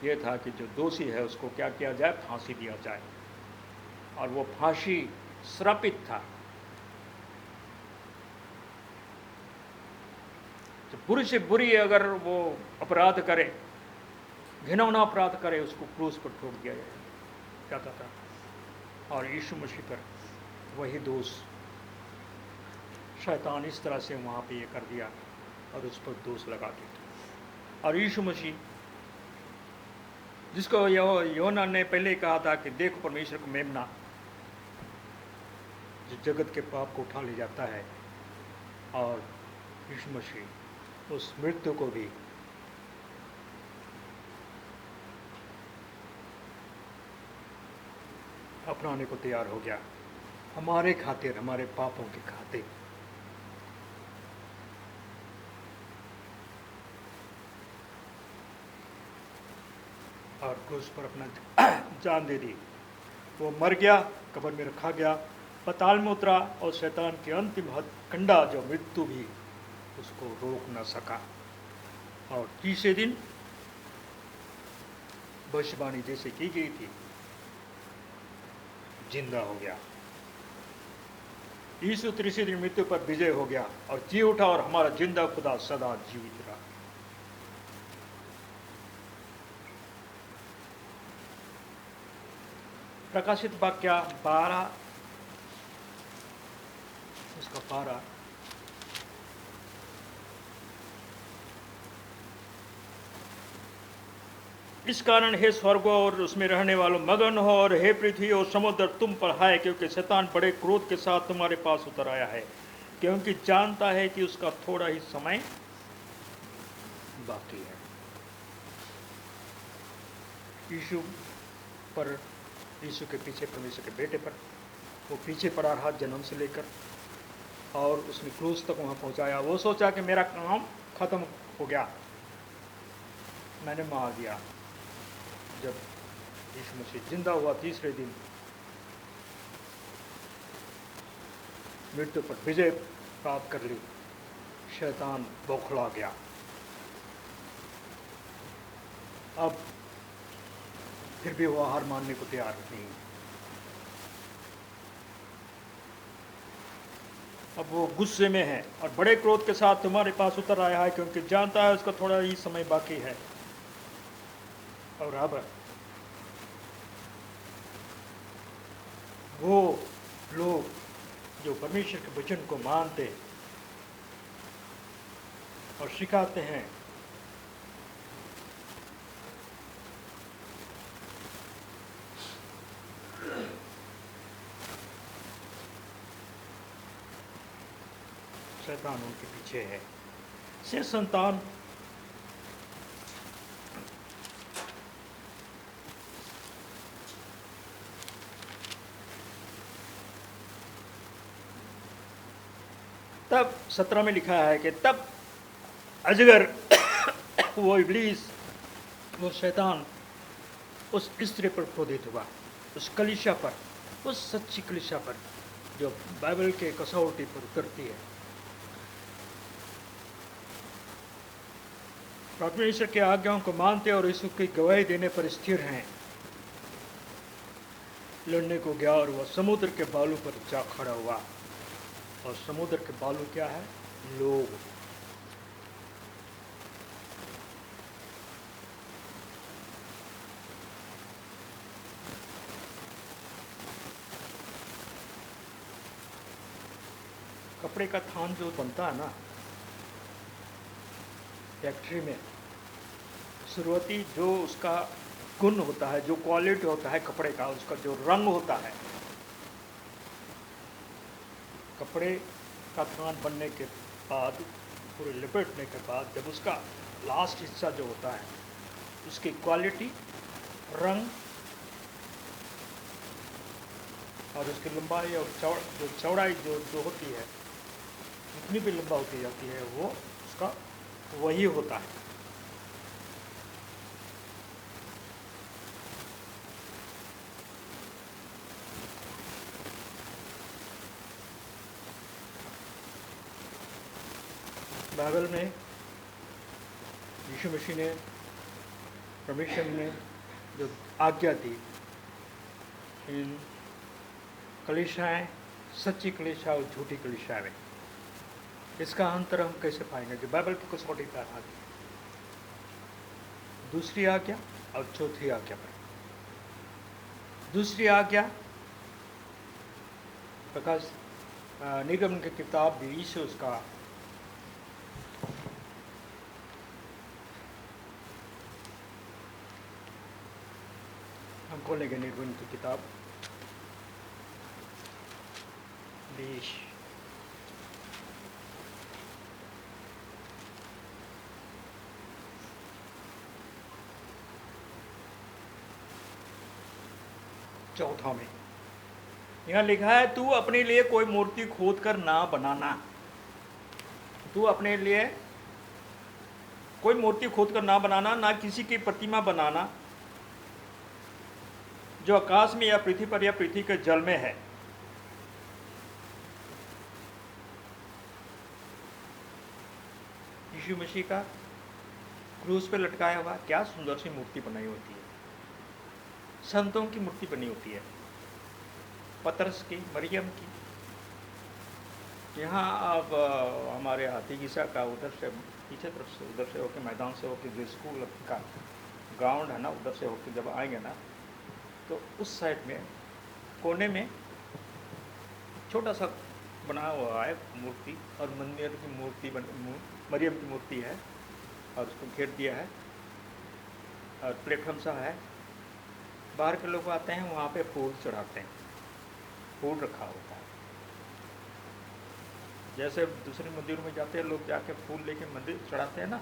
यह था कि जो दोषी है उसको क्या किया जाए? फांसी दिया जाए। और वो फांसी श्रापित था। तो बुरी से बुरी अगर वो अपराध करे, घिनौना अपराध करे, उसको क्रूस पर ठोक दिया जाता था। और यीशु मसीह पर वही दोष शैतान इस तरह से वहाँ पे ये कर दिया और उस पर दोष लगा दिया। और यीशु मसीह जिसको योना ने पहले कहा था कि देखो परमेश्वर को मेमना जो जगत के पाप को उठा ले जाता है, और यीशु मसीह उस मृत्यु को भी अपनाने को तैयार हो गया हमारे खातिर, हमारे पापों के खातिर। और क्रूस पर अपना जान दे दी। वो मर गया, कब्र में रखा गया, पाताल में उतरा, और शैतान की अंतिम हथकंडा जो मृत्यु भी उसको रोक न सका। और तीसरे दिन भविष्यवाणी जैसे की गई थी जिंदा हो गया। यीशु तीसरे दिन मृत्यु पर विजय हो गया और जी उठा, और हमारा जिंदा खुदा सदा जीवित रहा। प्रकाशित वाक्य 12 उसका 12 इस कारण हे स्वर्ग और उसमें रहने वालों मगन हो, और हे पृथ्वी और समुद्र तुम पर हाय, क्योंकि शैतान बड़े क्रोध के साथ तुम्हारे पास उतर आया है, क्योंकि जानता है कि उसका थोड़ा ही समय बाकी है। यीशु पर, यीशु के पीछे परमेश्वर के बेटे पर वो पीछे पड़ा रहा जन्म से लेकर, और उसने क्रूस तक वहाँ पहुँचाया। वो सोचा कि मेरा काम खत्म हो गया, मैंने मार दिया। जब यीशु मसीह जिंदा हुआ तीसरे दिन, मृत्यु पर विजय प्राप्त कर ली, शैतान बौखला गया। अब फिर भी वो हार मानने को तैयार नहीं। अब वो गुस्से में है और बड़े क्रोध के साथ तुम्हारे पास उतर आया है, क्योंकि जानता है उसका थोड़ा ही समय बाकी है। और अब वो लोग जो परमेश्वर के वचन को मानते और सिखाते हैं, शैतान उनके पीछे है। से संतान तब 17 में लिखा है कि तब अजगर वो इब्लीस, वो शैतान उस स्त्री पर क्रोधित हुआ, उस कलीसिया पर, उस सच्ची कलीसिया पर जो बाइबल के कसौटी पर उतरती है, परमेश्वर के आज्ञाओं को मानते और यीशु की गवाही देने पर स्थिर हैं। लड़ने को गया और वह समुद्र के बालू पर जा खड़ा हुआ। और समुद्र के बालू क्या है? लोग। कपड़े का थान जो बनता है ना फैक्ट्री में, शुरुआती जो उसका गुण होता है, जो क्वालिटी होता है कपड़े का, उसका जो रंग होता है, कपड़े का थान बनने के बाद, पूरे लपेटने के बाद, जब उसका लास्ट हिस्सा जो होता है, उसकी क्वालिटी, रंग और उसकी लंबाई और चौड़ाई जो होती है, जितनी भी लंबा होती जाती है, वो उसका वही होता है। बाइबल में यीशु मसीह ने, परमेश्वर ने जो आज्ञा दी, इन कलीसियाएं, सच्ची कलीसिया और झूठी कलीसिया में, इसका अंतर हम कैसे पाएंगे? जो बाइबल की कसौटी पर आधारित है। दूसरी आज्ञा और चौथी आज्ञा पर। दूसरी आज्ञा प्रकाश निर्गमन की किताब 20 उसका हम खोलेंगे निर्गमन की किताब 20 चौथा में यहाँ लिखा है, तू अपने लिए कोई मूर्ति खोद कर ना बनाना। तू अपने लिए कोई मूर्ति खोद कर ना बनाना, ना किसी की प्रतिमा बनाना जो आकाश में या पृथ्वी पर या पृथ्वी के जल में है। यीशु मसीह का क्रूस पे लटकाया हुआ क्या सुंदर सी मूर्ति बनाई होती है, संतों की मूर्ति बनी होती है, पतरस की, मरियम की। यहाँ अब हमारे हाथी गिसा का उधर से पीछे तरफ से, उधर से होकर मैदान से होकर जो स्कूल का ग्राउंड है ना, उधर से होकर जब आएंगे ना तो उस साइड में कोने में छोटा सा बना हुआ है मूर्ति, और मंदिर की मूर्ति मरियम की मूर्ति है, और उसको घेर दिया है और प्लेटफॉर्म सा है। बाहर के लोग आते हैं, वहाँ पे फूल चढ़ाते हैं, फूल रखा होता है। जैसे दूसरे मंदिर में जाते हैं लोग, जाके फूल लेके मंदिर चढ़ाते हैं ना,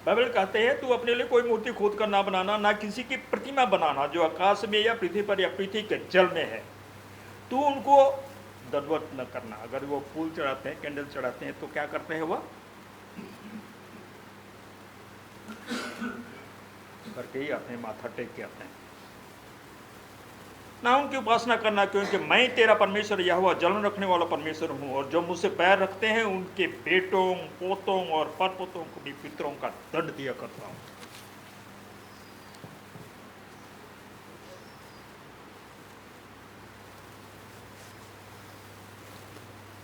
बाइबल कहते हैं तू अपने लिए कोई मूर्ति खोद कर ना बनाना, ना किसी की प्रतिमा बनाना जो आकाश में या पृथ्वी पर या पृथ्वी के जल में है। तू उनको दंडवत न करना। अगर वो फूल चढ़ाते हैं, कैंडल चढ़ाते हैं, तो क्या करते हैं, वो करके ही आते हैं, माथा टेक के आते हैं। ना उनकी उपासना करना, क्योंकि मैं तेरा परमेश्वर यहोवा जलन रखने वाला परमेश्वर हूँ, और जो मुझसे पैर रखते हैं उनके बेटों, पोतों और परपोतों को भी पितरों का दंड दिया करता हूँ।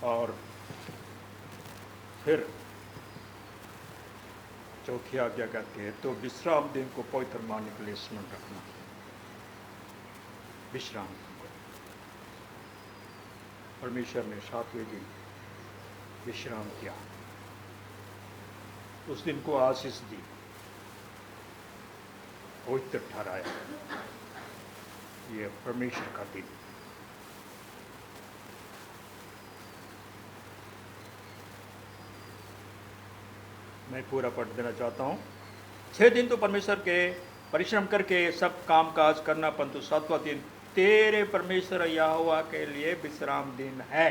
और फिर चौथी आज्ञा कहती है, तो विश्राम दिन को पवित्र मानने के लिए स्मरण रखना। विश्राम को परमेश्वर ने 7वें दिन विश्राम किया, उस दिन को आशीष दी, पवित्र ठहराया। ये परमेश्वर का दिन। मैं पूरा पढ़ देना चाहता हूँ। 6 दिन तो परमेश्वर के परिश्रम करके सब काम काज करना, परंतु 7वां दिन तेरे परमेश्वर यहोवा के लिए विश्राम दिन है।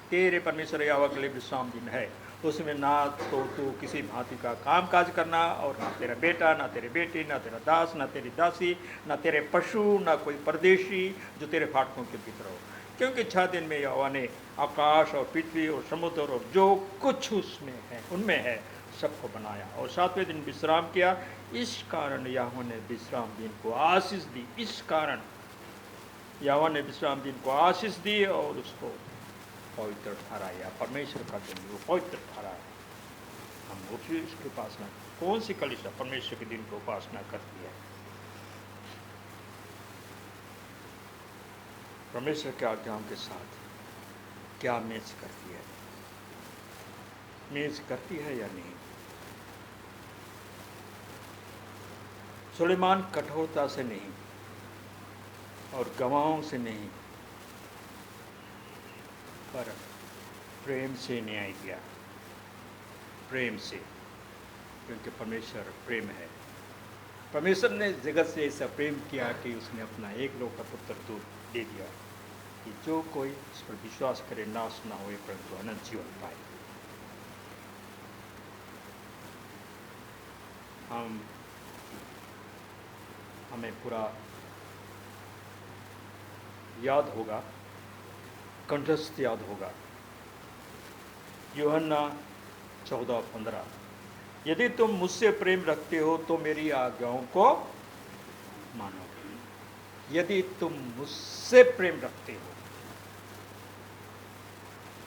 तेरे परमेश्वर यहोवा के लिए विश्राम दिन है। उसमें ना तो तू किसी भांति का काम काज करना, और ना तेरा बेटा, ना तेरी बेटी, ना तेरा दास, ना तेरी दासी, ना तेरे पशु, ना कोई परदेशी जो तेरे फाटकों के भीतर हो। क्योंकि 6 दिन में यहोवा ने आकाश और पृथ्वी और समुद्र और जो कुछ उसमें है, उनमें है, सबको बनाया, और 7वें दिन विश्राम किया। इस कारण यहोवा ने विश्राम दिन को आशीष दी। इस कारण यहोवा ने विश्राम दिन को आशीष दी और उसको पवित्र ठहराया। परमेश्वर का दिन वो पवित्र ठहराया। हम उसी इसकी उपासना, कौन सी कलीसिया परमेश्वर के दिन की उपासना करती है? परमेश्वर के आज्ञाओं के साथ क्या मैच करती है? मैच करती है या नहीं? सुलेमान कठोरता से नहीं और गवाहों से नहीं, पर प्रेम से न्याय किया। प्रेम से, क्योंकि परमेश्वर प्रेम है। परमेश्वर ने जगत से ऐसा प्रेम किया कि उसने अपना एक लौता पुत्र दूध दे दिया, कि जो कोई इस पर विश्वास करे नाश ना होए परंतु अनंत जीवन पाए। हमें पूरा याद होगा, कंठस्थ याद होगा, यूहन्ना 14:15, यदि तुम मुझसे प्रेम रखते हो तो मेरी आज्ञाओं को मानो। यदि तुम मुझसे प्रेम रखते हो,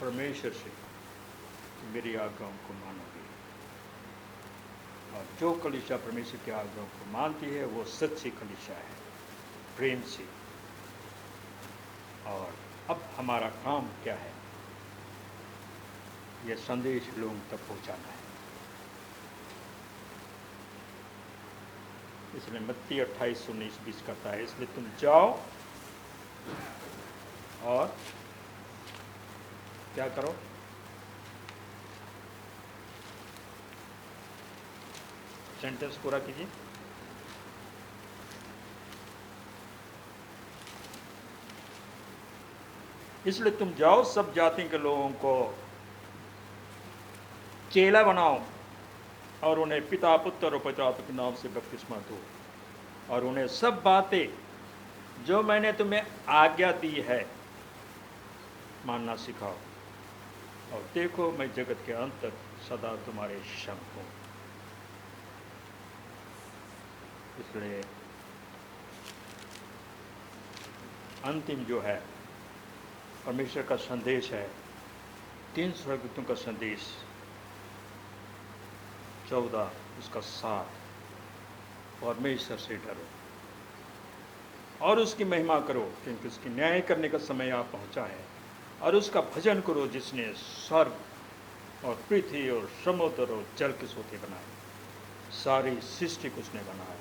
परमेश्वर से, तो मेरी आज्ञाओं को मानोगे। और जो कलीसिया परमेश्वर की आज्ञाओं को मानती है वो सच्ची कलीसिया है, प्रेम से। और अब हमारा काम क्या है? यह संदेश लोगों तक पहुंचाना है। इसलिए मत्ती 28:19-20 कहता है, इसलिए तुम जाओ और क्या करो? सेंटेंस पूरा कीजिए। इसलिए तुम जाओ, सब जाति के लोगों को चेला बनाओ और उन्हें पिता, पुत्र और पवित्र आत्मा के नाम से बपतिस्मा दो, और उन्हें सब बातें जो मैंने तुम्हें आज्ञा दी है मानना सिखाओ, और देखो मैं जगत के अंत तक सदा तुम्हारे संग हूं। इसलिए अंतिम जो है परमेश्वर का संदेश है, 3 स्वर्गदूतों का संदेश, 14 उसका 7, परमेश्वर से डरो और उसकी महिमा करो, क्योंकि उसकी न्याय करने का समय आ पहुंचा है, और उसका भजन करो जिसने स्वर्ग और पृथ्वी और समुद्र और जल के सोते बनाए। सारी सृष्टि को उसने बनाया,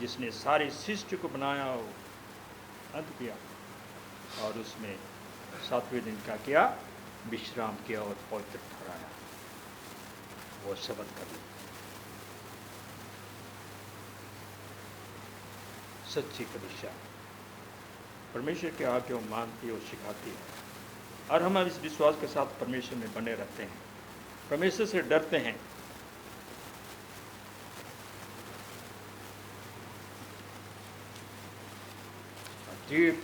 जिसने सारी सृष्टि को बनाया और अंत किया, और उसमें 7वें दिन क्या किया? विश्राम किया और पवित्र ठहराया। वो शब्द कर ली। सच्ची कलीसिया परमेश्वर के आज्ञा मानती और सिखाती है, और हम इस विश्वास के साथ परमेश्वर में बने रहते हैं, परमेश्वर से डरते हैं। जीव,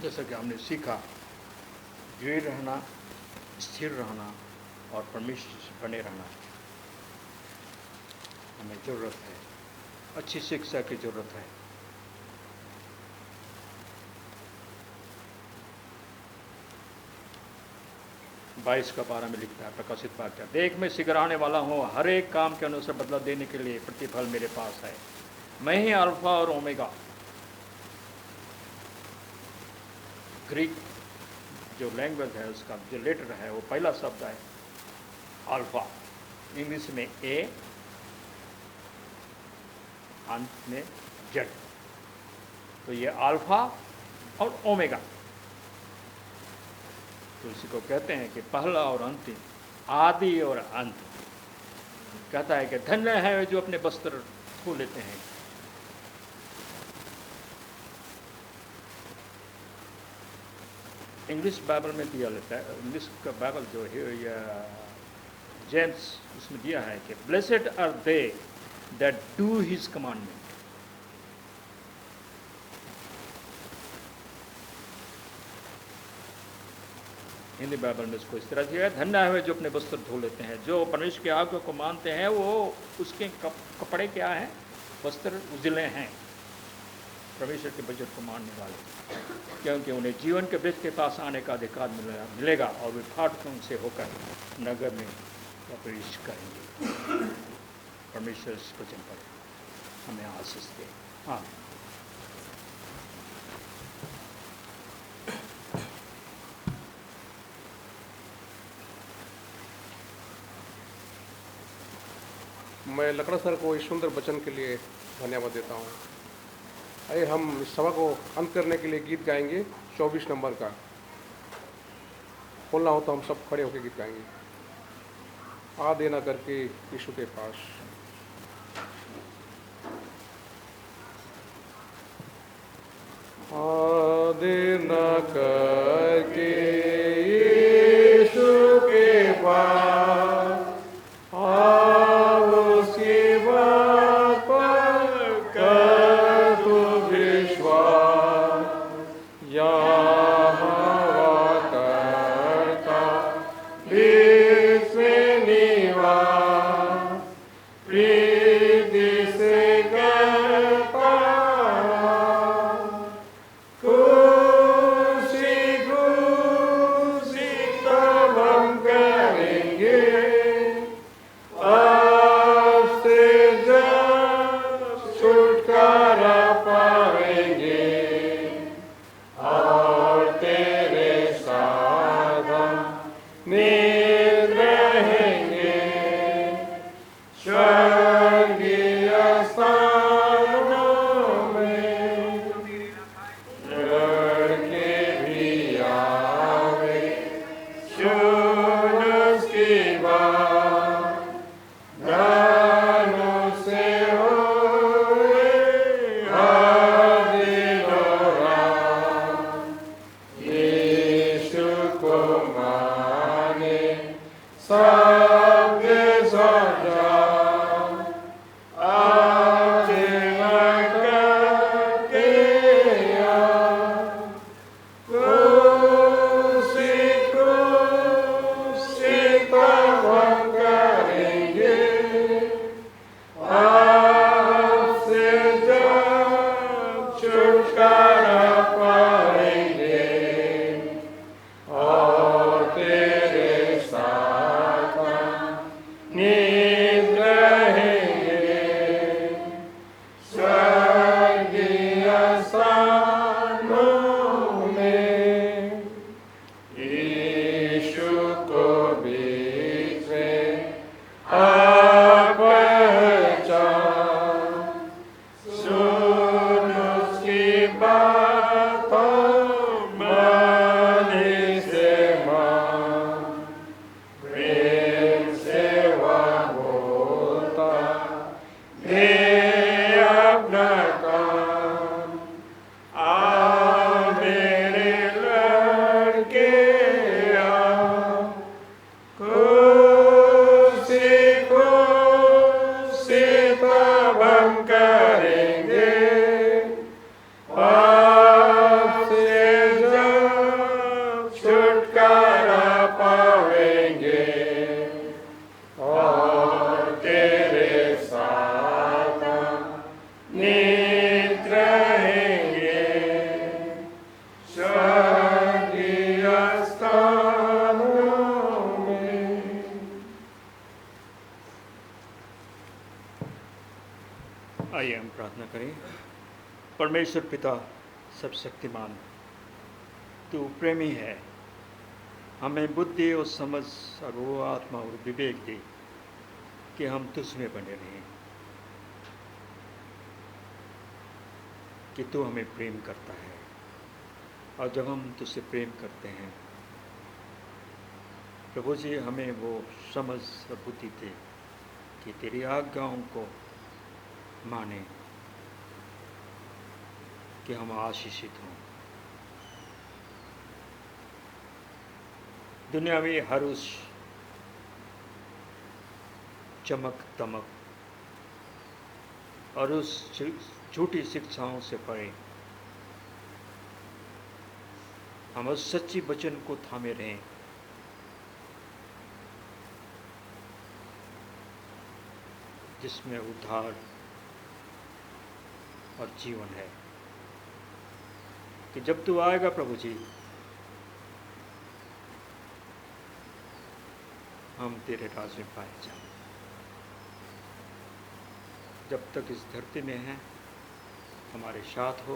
जैसा कि हमने सीखा, दृढ़ रहना, स्थिर रहना और परमेश्वर से बने रहना हमें जरूरत है। अच्छी शिक्षा की जरूरत है। बाईस का 12 में लिखता है प्रकाशित वाक्य, देख मैं शीघ्र आने वाला हूँ, हर एक काम के अनुसार बदला देने के लिए प्रतिफल मेरे पास है। मैं ही अल्फा और ओमेगा। ग्रीक जो लैंग्वेज है उसका जो लेटर है वो पहला शब्द है अल्फा, इंग्लिश में ए, अंत में जेड, तो ये अल्फा और ओमेगा। तो इसी को कहते हैं कि पहला और अंतिम, आदि और अंत। कहता है कि धन्य है जो अपने वस्त्र छू लेते हैं। इंग्लिश बाइबल में दिया लेता है, इंग्लिश का बाइबल जो है जेम्स, उसमें दिया है कि blessed are they that do his commandment. Hindi Bible में इसको इस तरह दिया है, धन्य है जो अपने वस्त्र धो लेते हैं, जो परमेश्वर की आज्ञा को मानते हैं, वो उसके कपड़े क्या हैं? वस्त्र उजले हैं, परमेश्वर के वचन को मानने वाले, क्योंकि उन्हें जीवन के वृक्ष के पास आने का अधिकार मिलेगा और वे फाटकों से होकर नगर में प्रवेश करेंगे। परमेश्वर इस वचन पर हमें आशीष दे। हाँ, मैं लकड़ा सर को इस सुंदर वचन के लिए धन्यवाद देता हूँ। आइए हम इस सभा को अंत करने के लिए गीत गाएंगे 24 नंबर का। बोलना हो तो हम सब खड़े होकर गीत गाएंगे। आ देना करके यीशु के पास। आ देना करके यीशु के पास, खुशी हे अपना काम आ मेरे लड़के आ, खुशी खुशी तब हम करेंगे पाप से जब छुटकारा पावेंगे और तेरे साथ नित रहेंगे स्वर्गीय स्थानों में। आइए हम प्रार्थना करें। परमेश्वर पिता सर्वशक्तिमान, तू प्रेमी है, हमें बुद्धि और समझ और वो आत्मा और विवेक दे कि हम तुझ में बने रहें, कि तू हमें प्रेम करता है और जब हम तुझसे प्रेम करते हैं प्रभु जी हमें वो समझ और बुद्धि दे कि तेरी आज्ञाओं को माने, कि हम आशीषित हों। दुनिया में हर उस चमक दमक और उस झूठी शिक्षाओं से परे हम उस सच्ची वचन को थामे रहें, जिसमें उद्धार और जीवन है, कि जब तू आएगा प्रभु जी हम तेरे राज में पाए जाएं। जब तक इस धरती में हैं हमारे साथ हो,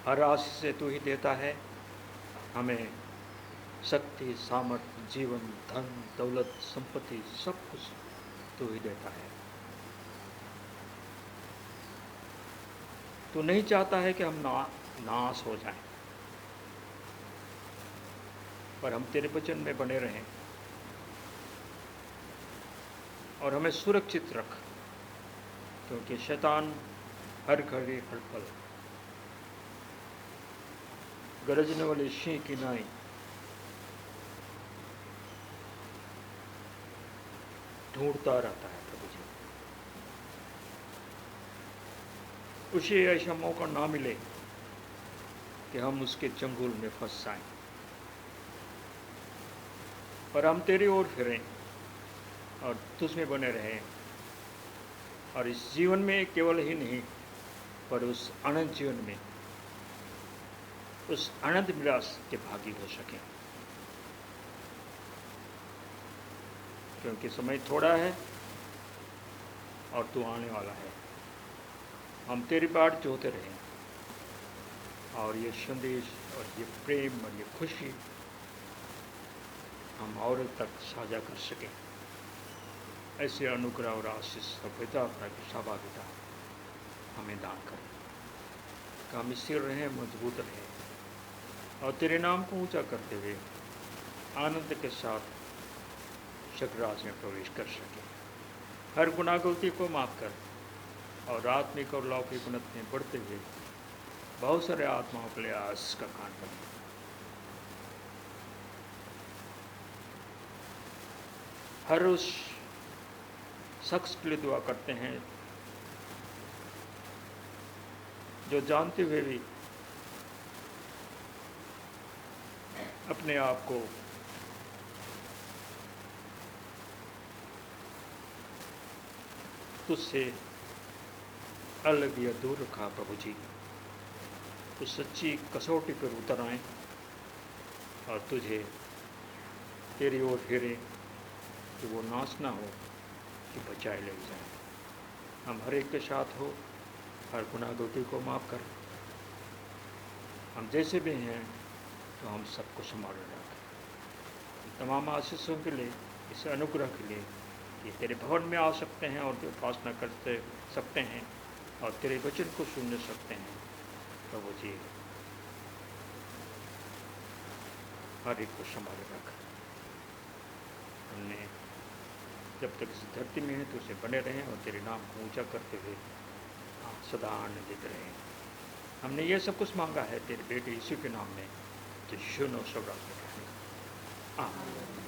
हर आशीष से तू ही देता है, हमें शक्ति सामर्थ्य जीवन धन दौलत संपत्ति सब कुछ तू ही देता है। तू नहीं चाहता है कि हम नाश हो जाएं, पर हम तेरे वचन में बने रहें और हमें सुरक्षित रख, क्योंकि शैतान हर घड़ी हर पल गरजने वाले सिंह की नाई ढूंढता रहता है प्रभु जी। उसे ऐसा मौका ना मिले कि हम उसके चंगुल में फंस जाएं, पर हम तेरी ओर फिरें और तुझ में बने रहें और इस जीवन में केवल ही नहीं पर उस अनंत जीवन में उस अनंत विलास के भागी हो सकें, क्योंकि समय थोड़ा है और तू आने वाला है। हम तेरी बाट जोते रहें और ये संदेश और ये प्रेम और ये खुशी हम और तक साझा कर सकें। ऐसे अनुग्रह और आशीष और पिता की सहभागिता हमें दान करें, कि हम स्थिर रहें, मजबूत रहें और तेरे नाम को ऊंचा करते हुए आनंद के साथ स्वर्गराज में प्रवेश कर सकें। हर गुनाह गलती को माफ कर और आत्मिक और लौकिक उन्नति में बढ़ते हुए बहुत सारे आत्माओं के लिए आस का कान बने। हर उस शख्स के लिए दुआ करते हैं जो जानते हुए भी अपने आप को तुझसे अलग या दूर रखा। प्रभु जी उस सच्ची कसौटी पर उतर आए और तुझे तेरी ओर फिरे, कि वो नाश ना हो, कि बचाए ले जाए। हम हर एक के साथ हो, हर गुनाह गलती को माफ़ कर। हम जैसे भी हैं तो हम सबको संभाल रखें। तमाम आशीषों के लिए, इस अनुग्रह के लिए कि तेरे भवन में आ सकते हैं और उपासना करते सकते हैं और तेरे वचन को सुन सकते हैं। प्रभु जी हर एक को संभाले रख। हमने जब तक इस धरती में है तो उसे बने रहें और तेरे नाम को ऊंचा करते हुए सदा आनंदित रहें। हमने ये सब कुछ मांगा है तेरे बेटे यीशु के नाम में, जो सुनो सब आमीन।